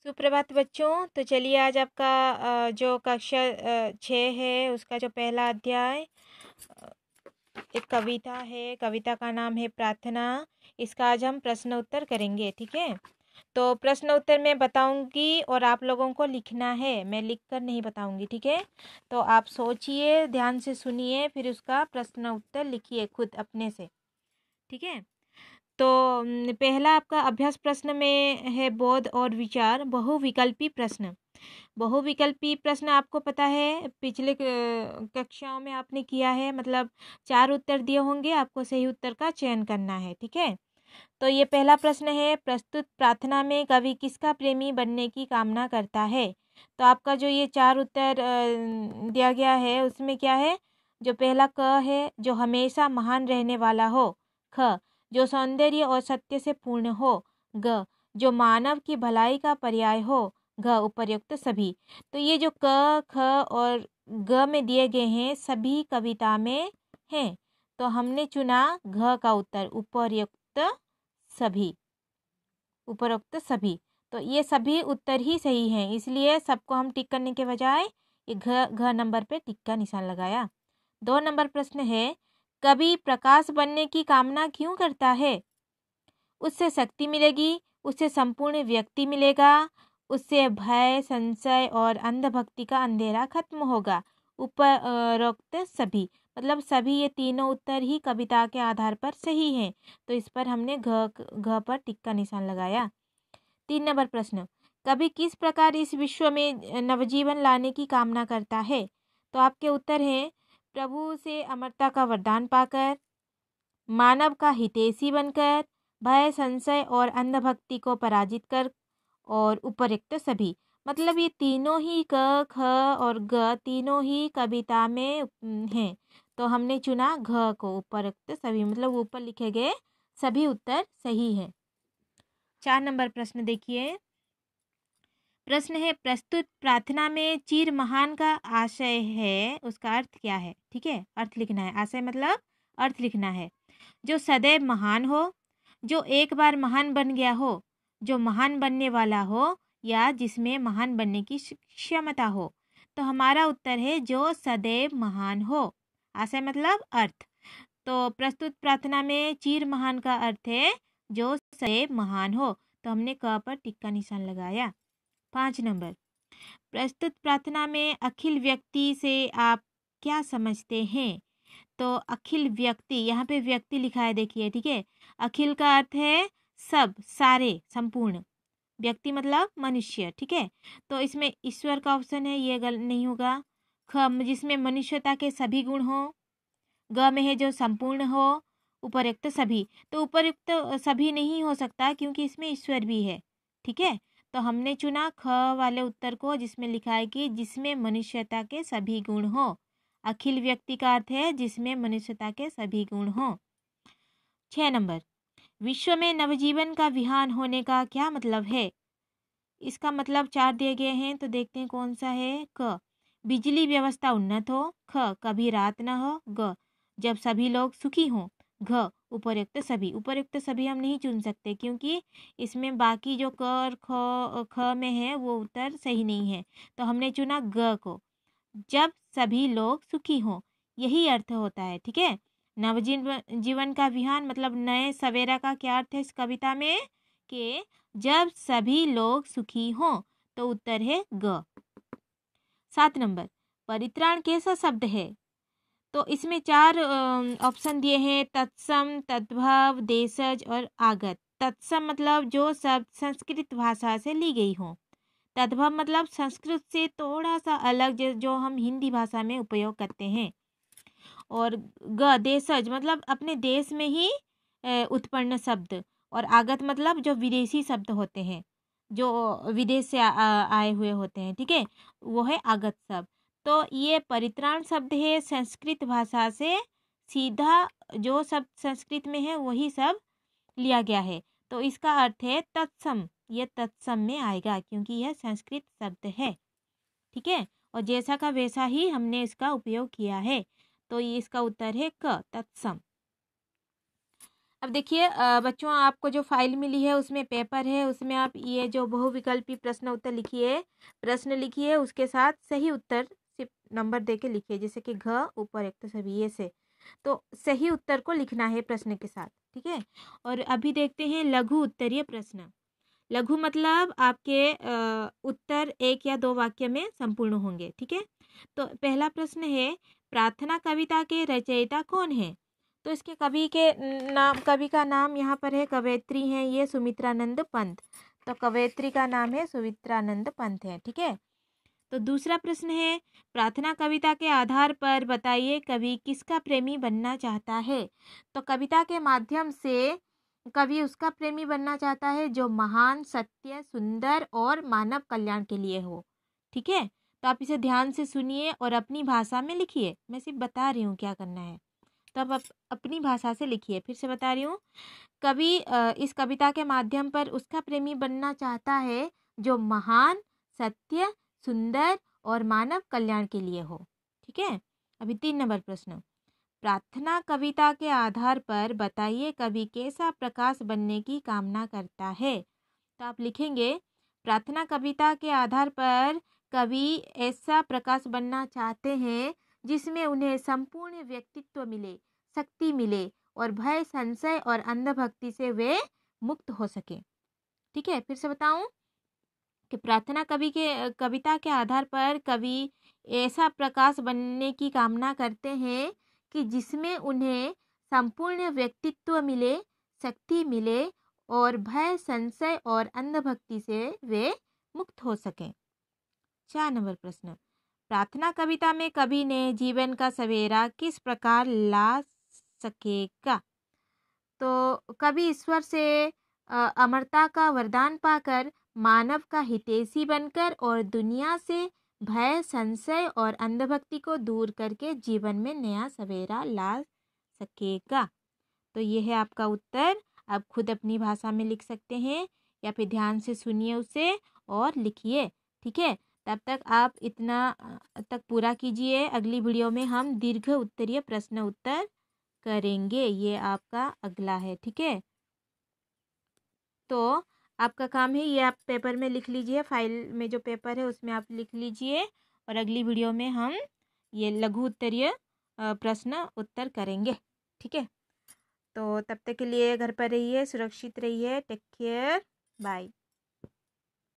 सुप्रभात बच्चों। तो चलिए आज आपका जो कक्षा 6 है उसका जो पहला अध्याय अ, एक कविता है। कविता का नाम है प्रार्थना। इसका आज हम प्रश्न उत्तर करेंगे, ठीक है। तो प्रश्न उत्तर मैं बताऊंगी और आप लोगों को लिखना है, मैं लिख कर नहीं बताऊंगी, ठीक है। तो आप सोचिए, ध्यान से सुनिए, फिर उसका प्रश्न उत्तर लिखिए खुद अपने से, ठीक है। तो पहला आपका अभ्यास प्रश्न में है बोध और विचार बहुविकल्पी प्रश्न। बहुविकल्पी प्रश्न आपको पता है, पिछले कक्षाओं में आपने किया है। मतलब 4 उत्तर दिए होंगे, आपको सही उत्तर का चयन करना है, ठीक है। तो ये पहला प्रश्न है, प्रस्तुत प्रार्थना में कवि किसका प्रेमी बनने की कामना करता है। तो आपका जो ये 4 उत्तर दिया गया है उसमें क्या है। जो पहला क है, जो हमेशा महान रहने वाला हो। ख, जो सौंदर्य और सत्य से पूर्ण हो। ग, जो मानव की भलाई का पर्याय हो। घ, उपर्युक्त सभी। तो ये जो क, ख और ग में दिए गए हैं सभी कविता में हैं। तो हमने चुना घ का उत्तर, उपर्युक्त सभी। उपरोक्त सभी। तो ये सभी उत्तर ही सही हैं, इसलिए सबको हम टिक करने के बजाय ये घ नंबर पे टिक का निशान लगाया। 2 नंबर प्रश्न है, कवि प्रकाश बनने की कामना क्यों करता है। उससे शक्ति मिलेगी, उससे संपूर्ण व्यक्ति मिलेगा, उससे भय, संशय और अंधभक्ति का अंधेरा खत्म होगा। उपरोक्त सभी। मतलब सभी ये तीनों उत्तर ही कविता के आधार पर सही हैं। तो इस पर हमने घ पर टिक का निशान लगाया। 3 नंबर प्रश्न, कवि किस प्रकार इस विश्व में नवजीवन लाने की कामना करता है। तो आपके उत्तर हैं, प्रभु से अमरता का वरदान पाकर, मानव का हितैषी बनकर, भय, संशय और अंधभक्ति को पराजित कर, और उपरोक्त सभी। मतलब ये तीनों ही क, ख और ग तीनों ही कविता में हैं। तो हमने चुना घ को, उपरोक्त सभी। मतलब ऊपर लिखे गए सभी उत्तर सही हैं। 4 नंबर प्रश्न देखिए। प्रश्न है, प्रस्तुत प्रार्थना में चिर महान का आशय है, उसका अर्थ क्या है। ठीक है, अर्थ लिखना है। आशय मतलब अर्थ लिखना है। जो सदैव महान हो, जो एक बार महान बन गया हो, जो महान बनने वाला हो, या जिसमें महान बनने की क्षमता हो। तो हमारा उत्तर है जो सदैव महान हो। आशय मतलब अर्थ। तो प्रस्तुत प्रार्थना में चिर महान का अर्थ है जो सदैव महान हो। तो हमने क पर टिक का निशान लगाया। 5 नंबर, प्रस्तुत प्रार्थना में अखिल व्यक्ति से आप क्या समझते हैं। तो अखिल व्यक्ति, यहाँ पे व्यक्ति लिखा है, देखिए, ठीक है। अखिल का अर्थ है सब, सारे, संपूर्ण। व्यक्ति मतलब मनुष्य, ठीक है। तो इसमें ईश्वर का ऑप्शन है, ये गलत नहीं होगा। ख, जिसमें मनुष्यता के सभी गुण हो। ग में है जो संपूर्ण हो। उपयुक्त सभी, तो उपयुक्त सभी नहीं हो सकता क्योंकि इसमें ईश्वर भी है, ठीक है। तो हमने चुना ख वाले उत्तर को, जिसमें लिखा है कि जिसमें मनुष्यता के सभी गुण हो। अखिल व्यक्ति का अर्थ है जिसमें मनुष्यता के सभी गुण हो। 6 नंबर, विश्व में नवजीवन का विहान होने का क्या मतलब है। इसका मतलब 4 दिए गए हैं, तो देखते हैं कौन सा है। क, बिजली व्यवस्था उन्नत हो। ख, कभी रात न हो। ग, जब सभी लोग सुखी हों। घ, उपयुक्त सभी। उपयुक्त सभी हम नहीं चुन सकते क्योंकि इसमें बाकी जो क और ख में है वो उत्तर सही नहीं है। तो हमने चुना ग को, जब सभी लोग सुखी हों, यही अर्थ होता है, ठीक है। नवजीवन जीवन का विहान मतलब नए सवेरा का क्या अर्थ है इस कविता में, कि जब सभी लोग सुखी हों। तो उत्तर है ग। 7 नंबर, परित्राण कैसा शब्द है। तो इसमें 4 ऑप्शन दिए हैं, तत्सम, तद्भव, देशज और आगत। तत्सम मतलब जो शब्द संस्कृत भाषा से ली गई हो। तद्भव मतलब संस्कृत से थोड़ा सा अलग, जो हम हिंदी भाषा में उपयोग करते हैं। और ग, देशज मतलब अपने देश में ही उत्पन्न शब्द। और आगत मतलब जो विदेशी शब्द होते हैं, जो विदेश से आए हुए होते हैं, ठीक है, वो है आगत शब्द। तो ये परित्राण शब्द है संस्कृत भाषा से सीधा, जो शब्द संस्कृत में है वही सब लिया गया है। तो इसका अर्थ है तत्सम, ये तत्सम में आएगा क्योंकि यह संस्कृत शब्द है, ठीक है। और जैसा का वैसा ही हमने इसका उपयोग किया है। तो ये इसका उत्तर है क, तत्सम। अब देखिए बच्चों, आपको जो फाइल मिली है उसमें पेपर है, उसमें आप ये जो बहुविकल्पी प्रश्न उत्तर लिखिए, प्रश्न लिखिए, उसके साथ सही उत्तर सिर्फ नंबर दे के लिखिए, जैसे कि घ ऊपर एक तो सभी ये से, तो सही उत्तर को लिखना है प्रश्न के साथ, ठीक है। और अभी देखते हैं लघु उत्तरीय प्रश्न। लघु मतलब आपके उत्तर एक या दो वाक्य में संपूर्ण होंगे, ठीक है। तो पहला प्रश्न है, प्रार्थना कविता के रचयिता कौन है? तो इसके कवि के नाम, कवि का नाम यहाँ पर है, कवयित्री हैं ये सुमित्रानंद पंत। तो कवयित्री का नाम है सुमित्रानंद पंत है, ठीक है। तो दूसरा प्रश्न है, प्रार्थना कविता के आधार पर बताइए कवि किसका प्रेमी बनना चाहता है? तो कविता के माध्यम से कवि उसका प्रेमी बनना चाहता है जो महान, सत्य, सुंदर और मानव कल्याण के लिए हो, ठीक है। तो आप इसे ध्यान से सुनिए और अपनी भाषा में लिखिए, मैं सिर्फ बता रही हूँ क्या करना है, तो आप अपनी भाषा से लिखिए। फिर से बता रही हूँ, कवि इस कविता के माध्यम पर उसका प्रेमी बनना चाहता है जो महान, सत्य, सुंदर और मानव कल्याण के लिए हो, ठीक है। अभी 3 नंबर प्रश्न, प्रार्थना कविता के आधार पर बताइए कवि कैसा प्रकाश बनने की कामना करता है? तो आप लिखेंगे, प्रार्थना कविता के आधार पर कवि ऐसा प्रकाश बनना चाहते हैं जिसमें उन्हें संपूर्ण व्यक्तित्व मिले, शक्ति मिले और भय, संशय और अंधभक्ति से वे मुक्त हो सके, ठीक है। फिर से बताऊं कि प्रार्थना कविता के आधार पर कवि ऐसा प्रकाश बनने की कामना करते हैं कि जिसमें उन्हें संपूर्ण व्यक्तित्व मिले, शक्ति मिले और भय, संशय और अंधभक्ति से वे मुक्त हो सकें। 4 नंबर प्रश्न, प्रार्थना कविता में कवि ने जीवन का सवेरा किस प्रकार ला सकेगा? तो कवि ईश्वर से अमरता का वरदान पाकर मानव का हितैषी बनकर और दुनिया से भय, संशय और अंधभक्ति को दूर करके जीवन में नया सवेरा ला सकेगा। तो ये है आपका उत्तर। आप खुद अपनी भाषा में लिख सकते हैं या फिर ध्यान से सुनिए उसे और लिखिए, ठीक है। तब तक आप इतना तक पूरा कीजिए। अगली वीडियो में हम दीर्घ उत्तरीय प्रश्न उत्तर करेंगे, ये आपका अगला है, ठीक है। तो आपका काम है ये आप पेपर में लिख लीजिए, फाइल में जो पेपर है उसमें आप लिख लीजिए और अगली वीडियो में हम ये लघु उत्तरीय प्रश्न उत्तर करेंगे, ठीक है। तो तब तक के लिए घर पर रहिए, सुरक्षित रहिए, टेक केयर, बाय।